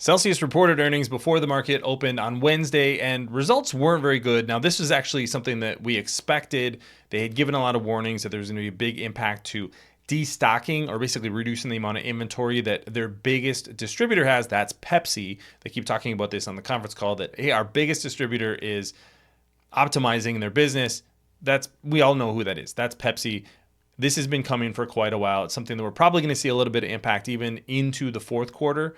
Celsius reported earnings before the market opened on Wednesday, and results weren't very good. Now, this was actually something that we expected. They had given a lot of warnings that there was going to be a big impact to destocking, or basically reducing the amount of inventory that their biggest distributor has. That's Pepsi. They keep talking about this on the conference call that, hey, our biggest distributor is optimizing their business. We all know who that is. That's Pepsi. This has been coming for quite a while. It's something that we're probably going to see a little bit of impact even into the fourth quarter.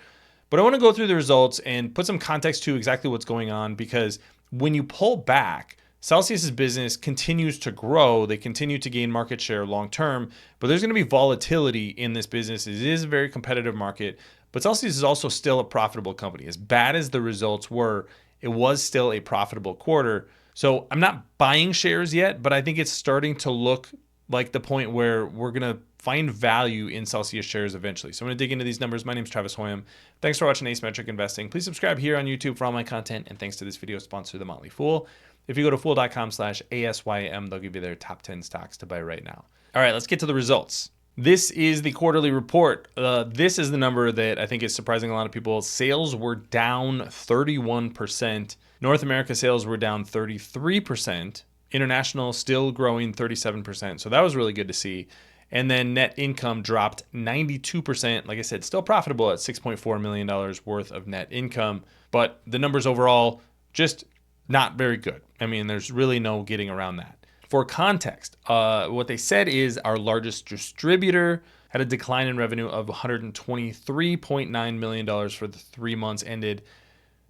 But I want to go through the results and put some context to exactly what's going on, because when you pull back, Celsius's business continues to grow. They continue to gain market share long term, but there's going to be volatility in this business. It is a very competitive market, but Celsius is also still a profitable company. As bad as the results were, it was still a profitable quarter. So I'm not buying shares yet, but I think it's starting to look like the point where we're going to find value in Celsius shares eventually. So I'm going to dig into these numbers. My name is Travis Hoyam. Thanks for watching Asymmetric Investing. Please subscribe here on YouTube for all my content. And thanks to this video sponsor, The Motley Fool. If you go to fool.com/ASYM, they'll give you their top 10 stocks to buy right now. All right, let's get to the results. This is the quarterly report. This is the number that I think is surprising a lot of people. Sales were down 31%. North America sales were down 33%. International still growing 37%. So that was really good to see. And then net income dropped 92%. Like I said, still profitable at $6.4 million worth of net income. But the numbers overall, just not very good. I mean, there's really no getting around that. For context, what they said is our largest distributor had a decline in revenue of $123.9 million for the 3 months ended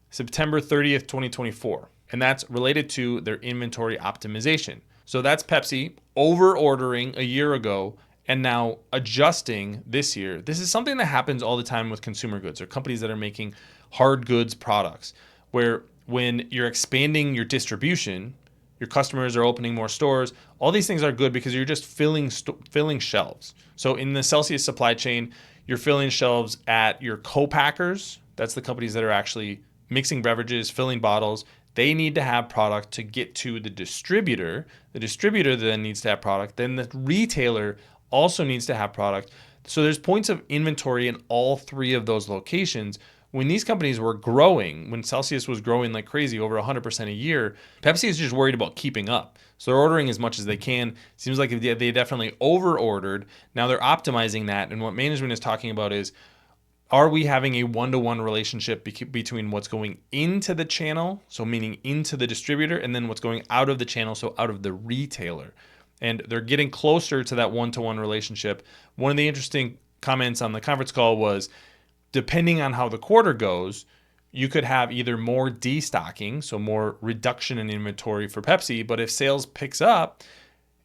September 30th, 2024. And that's related to their inventory optimization. So that's Pepsi over ordering a year ago and now adjusting this year. This is something that happens all the time with consumer goods or companies that are making hard goods products, where when you're expanding your distribution, your customers are opening more stores. All these things are good because you're just filling shelves. So in the Celsius supply chain, you're filling shelves at your co-packers. That's the companies that are actually mixing beverages, filling bottles. They need to have product to get to the distributor. The distributor then needs to have product. Then the retailer also needs to have product. So there's points of inventory in all three of those locations. When these companies were growing, when Celsius was growing like crazy, over 100% a year, Pepsi is just worried about keeping up. So they're ordering as much as they can. Seems like they definitely over-ordered. Now they're optimizing that. And what management is talking about is, are we having a one-to-one relationship between what's going into the channel, so meaning into the distributor, and then what's going out of the channel, so out of the retailer? And they're getting closer to that one-to-one relationship. One of the interesting comments on the conference call was, depending on how the quarter goes, you could have either more destocking, so more reduction in inventory for Pepsi, but if sales picks up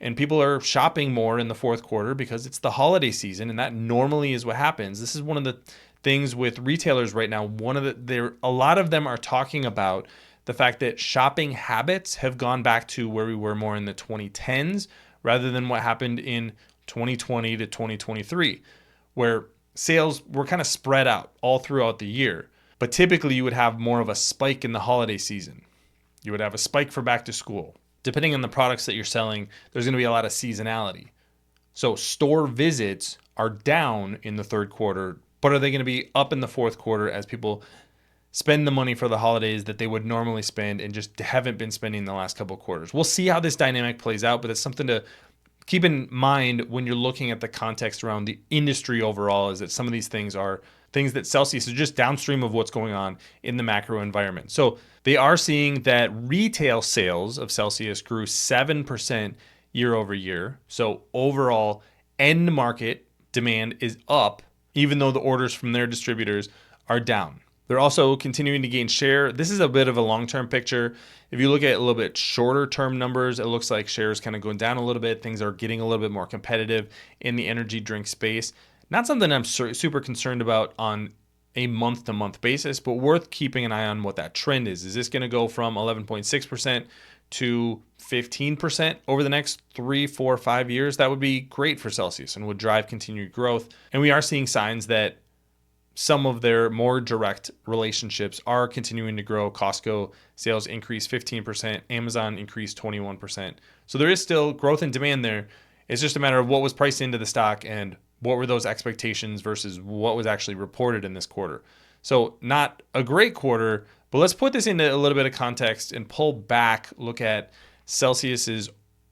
and people are shopping more in the fourth quarter because it's the holiday season, and that normally is what happens. This is one of the things with retailers right now. A lot of them are talking about the fact that shopping habits have gone back to where we were more in the 2010s rather than what happened in 2020 to 2023, where sales were kind of spread out all throughout the year. But typically you would have more of a spike in the holiday season. You would have a spike for back to school. Depending on the products that you're selling, there's going to be a lot of seasonality. So store visits are down in the third quarter, but are they going to be up in the fourth quarter as people spend the money for the holidays that they would normally spend and just haven't been spending the last couple of quarters? We'll see how this dynamic plays out, but it's something to keep in mind when you're looking at the context around the industry overall, is that some of these things are things that Celsius is just downstream of what's going on in the macro environment. So they are seeing that retail sales of Celsius grew 7% year over year. So overall end market demand is up, even though the orders from their distributors are down. They're also continuing to gain share. This is a bit of a long-term picture. If you look at a little bit shorter term numbers, it looks like shares kind of going down a little bit. Things are getting a little bit more competitive in the energy drink space. Not something I'm super concerned about on a month-to-month basis, but worth keeping an eye on what that trend is. Is this going to go from 11.6% to 15% over the next 3, 4, 5 years? That would be great for Celsius and would drive continued growth. And we are seeing signs that some of their more direct relationships are continuing to grow. Costco sales increased 15%, Amazon increased 21%. So there is still growth and demand there. It's just a matter of what was priced into the stock and what were those expectations versus what was actually reported in this quarter. So not a great quarter, but let's put this into a little bit of context and pull back, look at Celsius's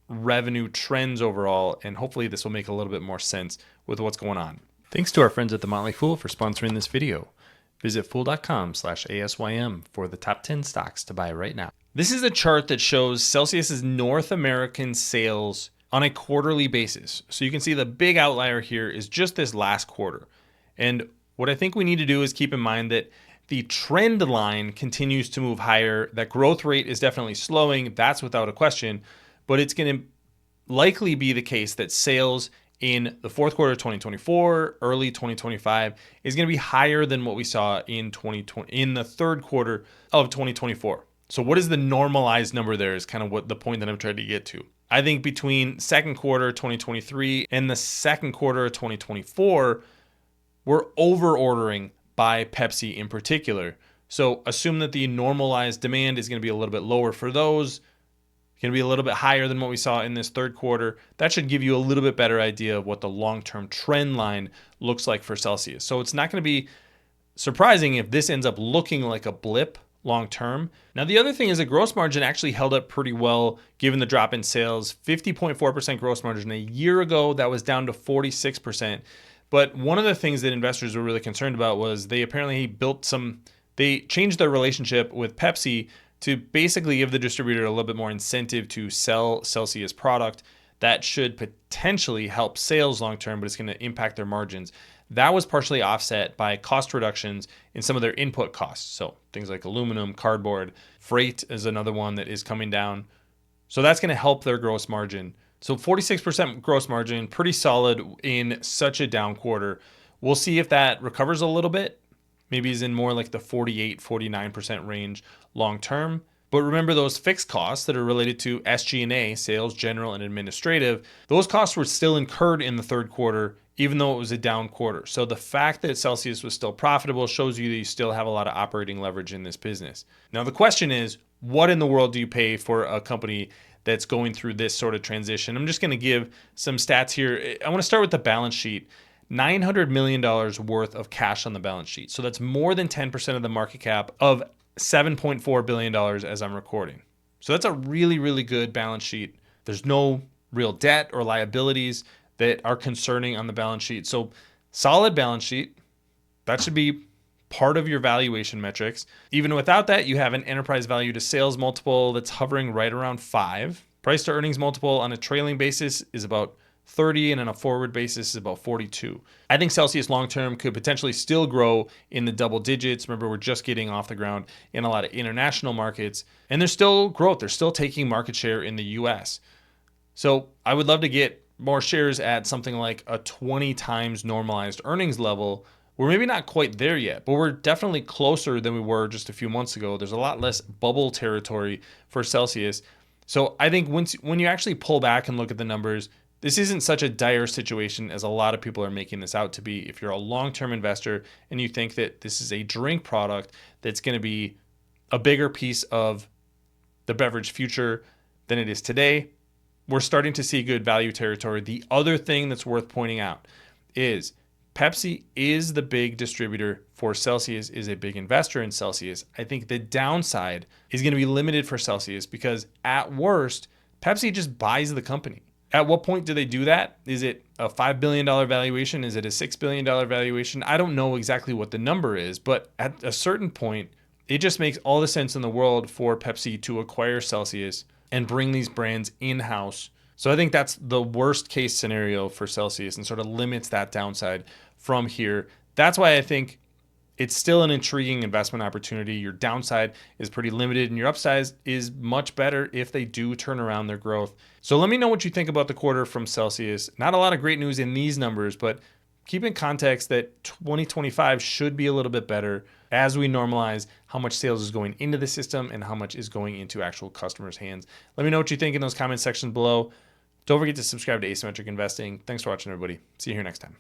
revenue trends overall, and hopefully this will make a little bit more sense with what's going on. Thanks to our friends at The Motley Fool for sponsoring this video. Visit fool.com/ASYM for the top 10 stocks to buy right now. This is a chart that shows Celsius's North American sales on a quarterly basis. So you can see the big outlier here is just this last quarter. And what I think we need to do is keep in mind that the trend line continues to move higher. That growth rate is definitely slowing. That's without a question. But it's going to likely be the case that sales in the fourth quarter of 2024, early 2025 is going to be higher than what we saw in the third quarter of 2024. So what is the normalized number there is kind of what the point that I'm trying to get to. I think between second quarter 2023 and the second quarter of 2024, we're over ordering by Pepsi in particular. So assume that the normalized demand is going to be a little bit lower for those. Going to be a little bit higher than what we saw in this third quarter. That should give you a little bit better idea of what the long-term trend line looks like for Celsius. So it's not going to be surprising if this ends up looking like a blip long-term. Now, the other thing is the gross margin actually held up pretty well given the drop in sales. 50.4% gross margin. A year ago, that was down to 46%. But one of the things that investors were really concerned about was they changed their relationship with Pepsi to basically give the distributor a little bit more incentive to sell Celsius product. That should potentially help sales long term, but it's going to impact their margins. That was partially offset by cost reductions in some of their input costs. So things like aluminum, cardboard, freight is another one that is coming down. So that's going to help their gross margin. So 46% gross margin, pretty solid in such a down quarter. We'll see if that recovers a little bit. Maybe is in more like the 48-49% range long term. But remember those fixed costs that are related to SG&A, sales, general, and administrative, those costs were still incurred in the third quarter, even though it was a down quarter. So the fact that Celsius was still profitable shows you that you still have a lot of operating leverage in this business. Now the question is, what in the world do you pay for a company that's going through this sort of transition? I'm just going to give some stats here. I want to start with the balance sheet. $900 million worth of cash on the balance sheet. So that's more than 10% of the market cap of $7.4 billion as I'm recording. So that's a really, really good balance sheet. There's no real debt or liabilities that are concerning on the balance sheet. So solid balance sheet, that should be part of your valuation metrics. Even without that, you have an enterprise value to sales multiple that's hovering right around 5. Price to earnings multiple on a trailing basis is about 30, and on a forward basis is about 42. I think Celsius long-term could potentially still grow in the double digits. Remember, we're just getting off the ground in a lot of international markets, and there's still growth. They're still taking market share in the US. So I would love to get more shares at something like a 20 times normalized earnings level. We're maybe not quite there yet, but we're definitely closer than we were just a few months ago. There's a lot less bubble territory for Celsius. So I think when you actually pull back and look at the numbers, this isn't such a dire situation as a lot of people are making this out to be. If you're a long-term investor and you think that this is a drink product that's going to be a bigger piece of the beverage future than it is today, we're starting to see good value territory. The other thing that's worth pointing out is Pepsi is the big distributor for Celsius, is a big investor in Celsius. I think the downside is going to be limited for Celsius because at worst, Pepsi just buys the company. At what point do they do that? Is it a $5 billion valuation? Is it a $6 billion valuation? I don't know exactly what the number is, but at a certain point, it just makes all the sense in the world for Pepsi to acquire Celsius and bring these brands in-house. So I think that's the worst case scenario for Celsius and sort of limits that downside from here. That's why I think it's still an intriguing investment opportunity. Your downside is pretty limited and your upside is much better if they do turn around their growth. So let me know what you think about the quarter from Celsius. Not a lot of great news in these numbers, but keep in context that 2025 should be a little bit better as we normalize how much sales is going into the system and how much is going into actual customers' hands. Let me know what you think in those comment sections below. Don't forget to subscribe to Asymmetric Investing. Thanks for watching, everybody. See you here next time.